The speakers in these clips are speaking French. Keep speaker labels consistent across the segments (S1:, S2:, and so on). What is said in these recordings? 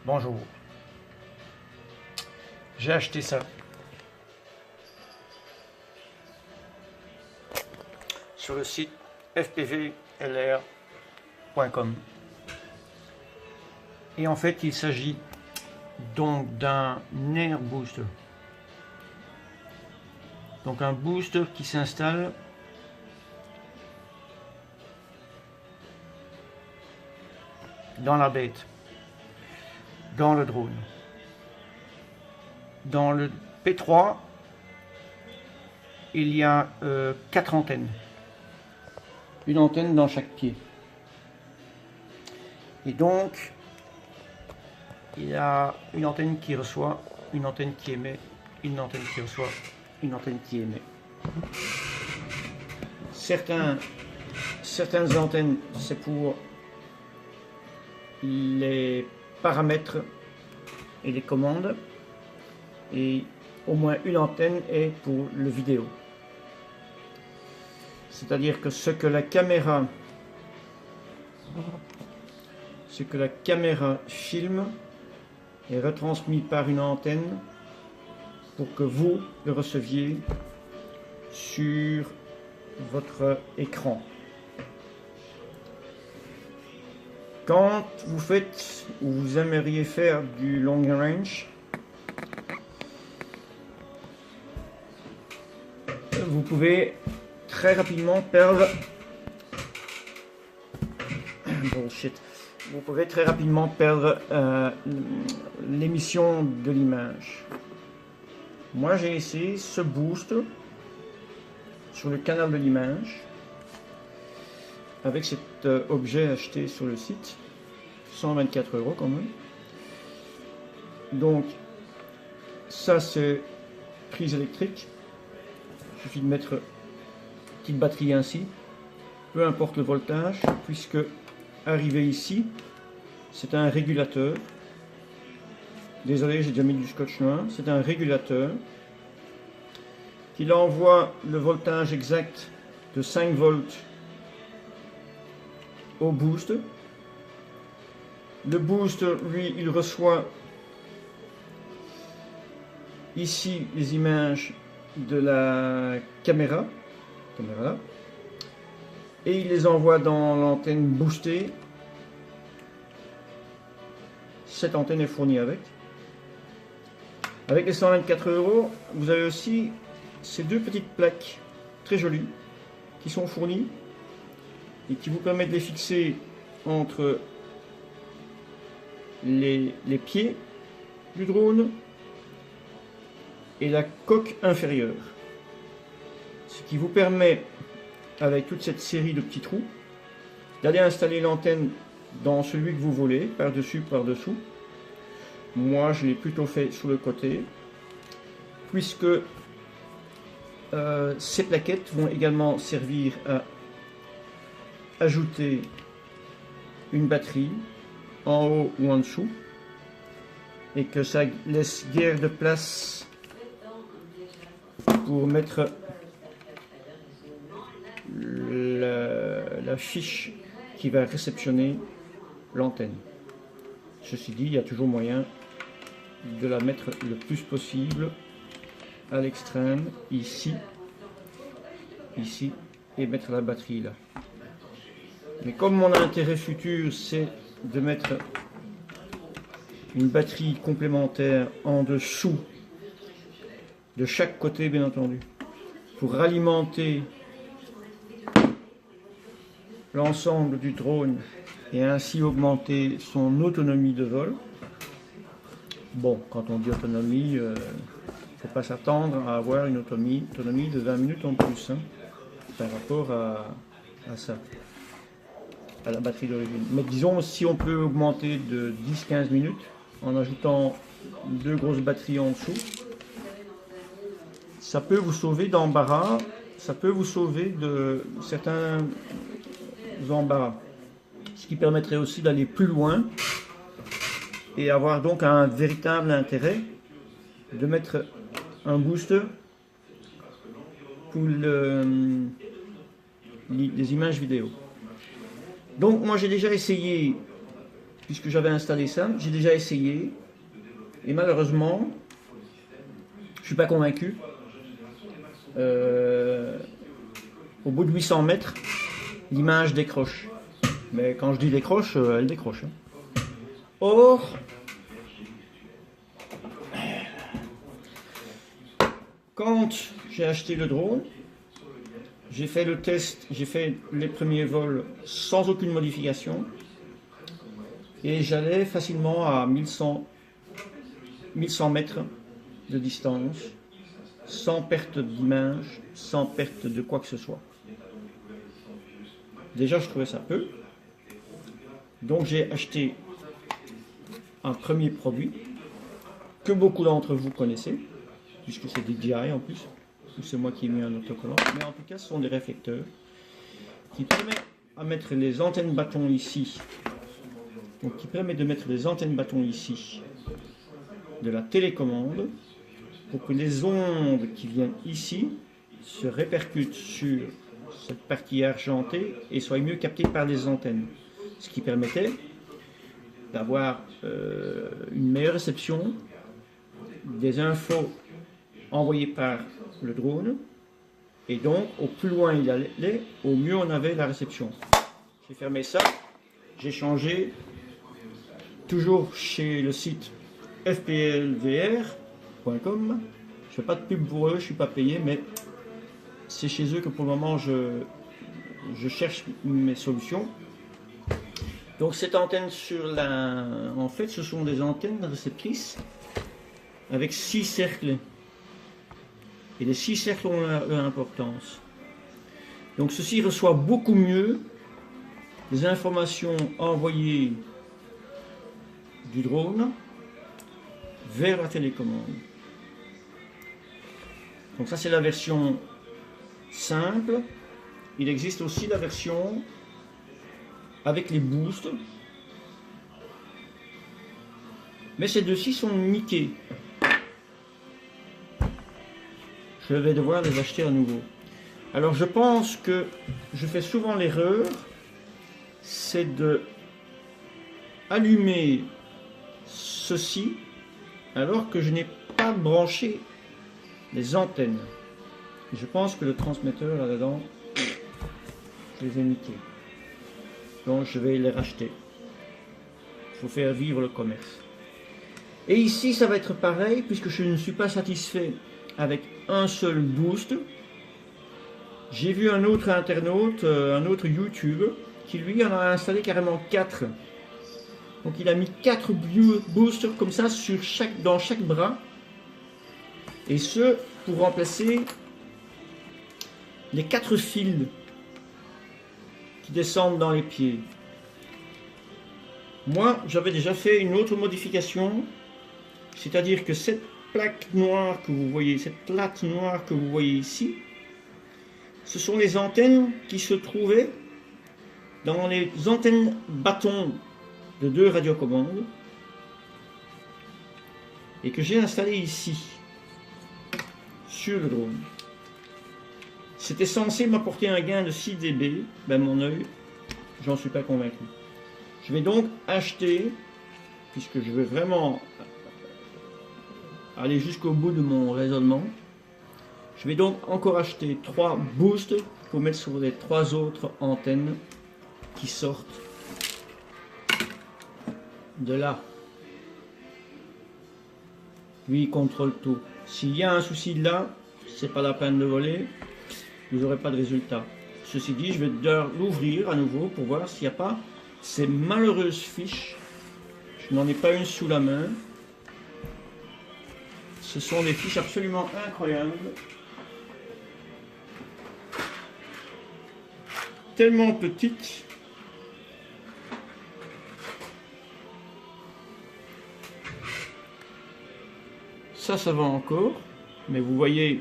S1: Bonjour. J'ai acheté ça sur le site fpvlr.com. Et en fait, il s'agit donc d'un air booster. Donc un booster qui s'installe dans la bête, dans le drone. Dans le P3, il y a 4 antennes. Une antenne dans chaque pied. Et donc, il y a une antenne qui reçoit, une antenne qui émet, une antenne qui reçoit, une antenne qui émet. Certaines antennes, c'est pour les paramètres et les commandes. Et au moins une antenne est pour le vidéo. C'est-à-dire que ce que la caméra filme est retransmis par une antenne pour que vous le receviez sur votre écran. Quand vous faites ou vous aimeriez faire du long range, vous pouvez très rapidement perdre Vous pouvez très rapidement perdre l'émission de l'image. Moi, j'ai essayé ce boost sur le canal de l'image avec cet objet acheté sur le site, 124 € quand même. Donc, ça c'est prise électrique. Il suffit de mettre une petite batterie ainsi, peu importe le voltage, puisque arrivé ici, c'est un régulateur. Désolé, j'ai déjà mis du scotch noir. C'est un régulateur qui envoie le voltage exact de 5 volts au boost. Le boost, lui, il reçoit ici les images de la caméra là, et il les envoie dans l'antenne boostée. Cette antenne est fournie avec les 124 €. Vous avez aussi ces deux petites plaques très jolies qui sont fournies et qui vous permettent de les fixer entre les pieds du drone et la coque inférieure, ce qui vous permet, avec toute cette série de petits trous, d'aller installer l'antenne dans celui que vous voulez, par-dessus, par-dessous. Moi, je l'ai plutôt fait sur le côté, puisque ces plaquettes vont également servir à ajouter une batterie en haut ou en dessous, et que ça laisse guère de place pour mettre la fiche qui va réceptionner l'antenne. Ceci dit, il y a toujours moyen de la mettre le plus possible à l'extrême, ici, et mettre la batterie là. Mais comme mon intérêt futur, c'est de mettre une batterie complémentaire en dessous de chaque côté, bien entendu, pour alimenter l'ensemble du drone et ainsi augmenter son autonomie de vol. Bon, quand on dit autonomie, il ne faut pas s'attendre à avoir une autonomie de 20 minutes en plus, hein, par rapport à ça, à la batterie d'origine. Mais disons, si on peut augmenter de 10-15 minutes en ajoutant deux grosses batteries en dessous, ça peut vous sauver d'embarras, ça peut vous sauver de certains embarras, ce qui permettrait aussi d'aller plus loin et avoir donc un véritable intérêt de mettre un booster pour les images vidéo. Donc moi j'ai déjà essayé puisque j'avais installé ça, j'ai déjà essayé, et malheureusement, je ne suis pas convaincu. Au bout de 800 mètres, l'image décroche. Mais quand je dis décroche, elle décroche. Or, quand j'ai acheté le drone, j'ai fait le test, j'ai fait les premiers vols sans aucune modification. Et j'allais facilement à 1100 mètres de distance, sans perte d'image, sans perte de quoi que ce soit. Déjà, je trouvais ça peu. Donc, j'ai acheté un premier produit que beaucoup d'entre vous connaissez, puisque c'est des DJI en plus. C'est moi qui ai mis un autocollant. Mais en tout cas, ce sont des réflecteurs qui permettent de mettre les antennes bâtons ici. Donc, qui permet de mettre les antennes bâtons ici de la télécommande pour que les ondes qui viennent ici se répercutent sur cette partie argentée et soient mieux captées par les antennes. Ce qui permettait d'avoir une meilleure réception des infos envoyées par le drone. Et donc, au plus loin il allait, au mieux on avait la réception. J'ai fermé ça, j'ai changé, toujours chez le site fplvr.com. Je fais pas de pub pour eux, je suis pas payé, mais c'est chez eux que pour le moment je cherche mes solutions. Donc cette antenne sur la... En fait, ce sont des antennes réceptrices avec 6 cercles. Et les 6 cercles ont leur importance. Donc ceci reçoit beaucoup mieux les informations envoyées du drone vers la télécommande. Donc ça c'est la version simple. Il existe aussi la version avec les boosts. Mais ces deux-ci sont niqués. Je vais devoir les acheter à nouveau. Alors je pense que je fais souvent l'erreur, c'est de allumer ceci alors que je n'ai pas branché les antennes. Je pense que le transmetteur là-dedans, je les ai niqués. Donc je vais les racheter. Il faut faire vivre le commerce. Et ici ça va être pareil puisque je ne suis pas satisfait avec un seul boost. J'ai vu un autre internaute, un autre YouTube, qui lui en a installé carrément 4. Donc il a mis 4 boosters comme ça dans chaque bras. Et ce, pour remplacer les 4 fils qui descendent dans les pieds. Moi, j'avais déjà fait une autre modification, c'est-à-dire que cette plaque noire que vous voyez, cette plate noire que vous voyez ici, ce sont les antennes qui se trouvaient dans les antennes bâtons de 2 radiocommandes et que j'ai installé ici sur le drone. C'était censé m'apporter un gain de 6 dB, ben mon œil, j'en suis pas convaincu. Je vais donc acheter, puisque je veux vraiment aller jusqu'au bout de mon raisonnement, je vais donc encore acheter 3 boosts pour mettre sur les 3 autres antennes qui sortent de là. Lui il contrôle tout. S'il y a un souci là, c'est pas la peine de voler, vous n'aurez pas de résultat. Ceci dit, je vais l'ouvrir à nouveau pour voir s'il n'y a pas ces malheureuses fiches. Je n'en ai pas une sous la main. Ce sont des fiches absolument incroyables. Tellement petites. Ça va encore. Mais vous voyez,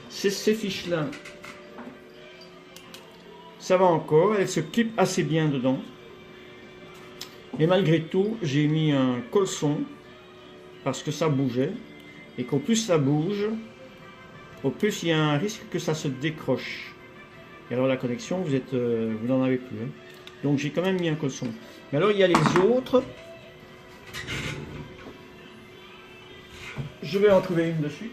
S1: ces fiches-là, ça va encore. Elles se clipent assez bien dedans. Et malgré tout, j'ai mis un colson parce que ça bougeait. Et qu'au plus ça bouge, au plus il y a un risque que ça se décroche. Et alors la connexion, vous n'en avez plus. Hein. Donc j'ai quand même mis un cosson. Mais alors il y a les autres. Je vais en trouver une dessus.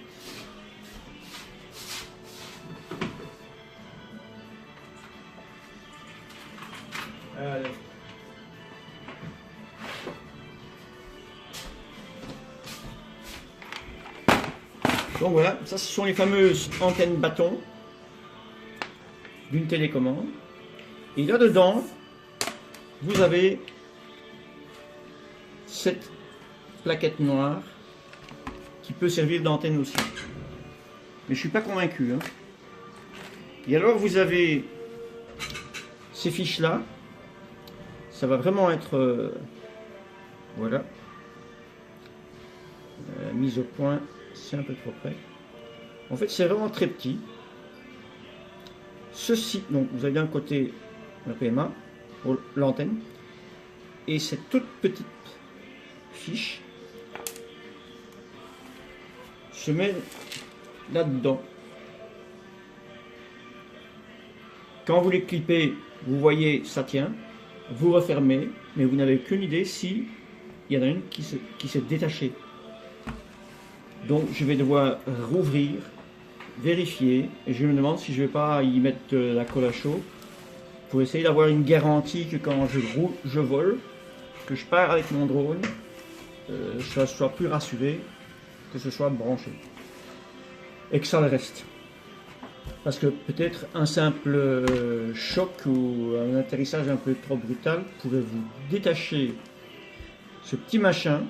S1: Allez. Donc voilà, ça ce sont les fameuses antennes bâton d'une télécommande. Et là-dedans, vous avez cette plaquette noire qui peut servir d'antenne aussi. Mais je ne suis pas convaincu. Hein. Et alors vous avez ces fiches-là. Ça va vraiment être voilà, mise au point, c'est un peu trop près. En fait, c'est vraiment très petit. Ceci, donc vous avez d'un côté la PMA, l'antenne, et cette toute petite fiche se met là-dedans. Quand vous les clippez, vous voyez, ça tient. Vous refermez, mais vous n'avez aucune idée si il y en a une qui s'est détachée. Donc je vais devoir rouvrir, vérifier, et je me demande si je ne vais pas y mettre de la colle à chaud pour essayer d'avoir une garantie que quand je vole, que je pars avec mon drone, je sois plus rassuré, que ce soit branché et que ça le reste. Parce que peut-être un simple choc ou un atterrissage un peu trop brutal pourrait vous détacher ce petit machin,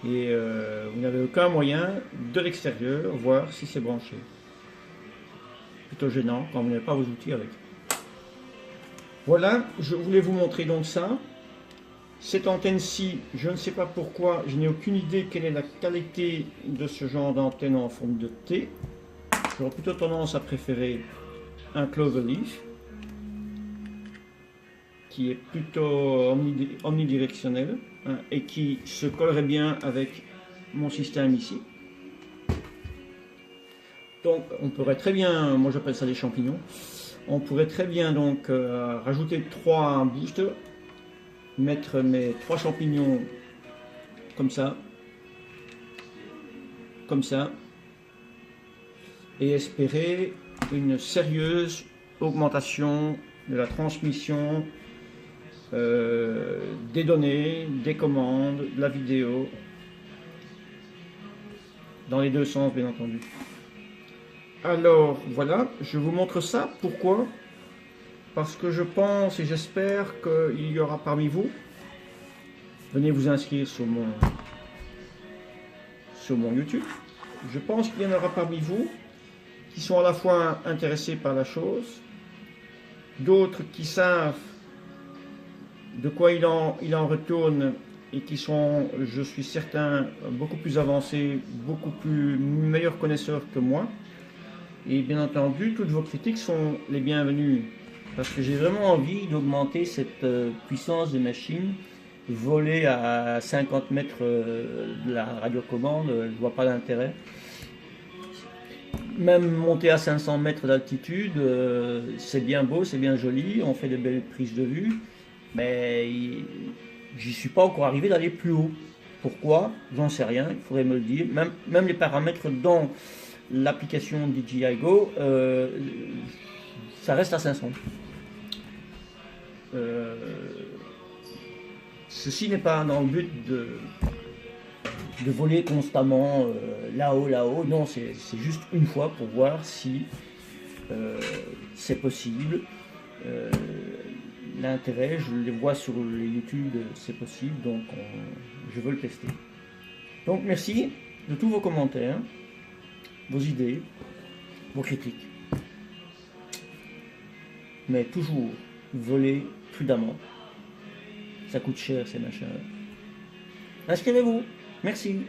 S1: et vous n'avez aucun moyen de l'extérieur voir si c'est branché. Plutôt gênant quand vous n'avez pas vos outils avec. Voilà, je voulais vous montrer donc ça. Cette antenne-ci, je ne sais pas pourquoi, je n'ai aucune idée quelle est la qualité de ce genre d'antenne en forme de T. J'aurais plutôt tendance à préférer un cloverleaf, qui est plutôt omnidirectionnel, hein, et qui se collerait bien avec mon système ici. Donc on pourrait très bien, moi j'appelle ça des champignons, on pourrait très bien donc rajouter 3 boosters, mettre mes 3 champignons comme ça, et espérer une sérieuse augmentation de la transmission des données, des commandes, de la vidéo, dans les deux sens bien entendu. Alors voilà, je vous montre ça, pourquoi ? Parce que je pense et j'espère qu'il y aura parmi vous, venez vous inscrire sur mon YouTube, je pense qu'il y en aura parmi vous qui sont à la fois intéressés par la chose, d'autres qui savent de quoi il en retourne et qui sont, je suis certain, beaucoup plus avancés, beaucoup plus meilleurs connaisseurs que moi. Et bien entendu, toutes vos critiques sont les bienvenues. Parce que j'ai vraiment envie d'augmenter cette puissance de machine. Voler à 50 mètres de la radiocommande, je ne vois pas l'intérêt. Même monter à 500 mètres d'altitude, c'est bien beau, c'est bien joli, on fait de belles prises de vue. Mais j'y suis pas encore arrivé d'aller plus haut. Pourquoi? J'en sais rien, il faudrait me le dire. Même les paramètres dans l'application DJI Go, ça reste à 500. Ceci n'est pas dans le but de voler constamment là-haut, non, c'est juste une fois pour voir si c'est possible. L'intérêt, je les vois sur les YouTube, c'est possible, donc je veux le tester. Donc merci de tous vos commentaires, vos idées, vos critiques. Mais toujours voler prudemment. Ça coûte cher ces machins. Inscrivez-vous. Merci.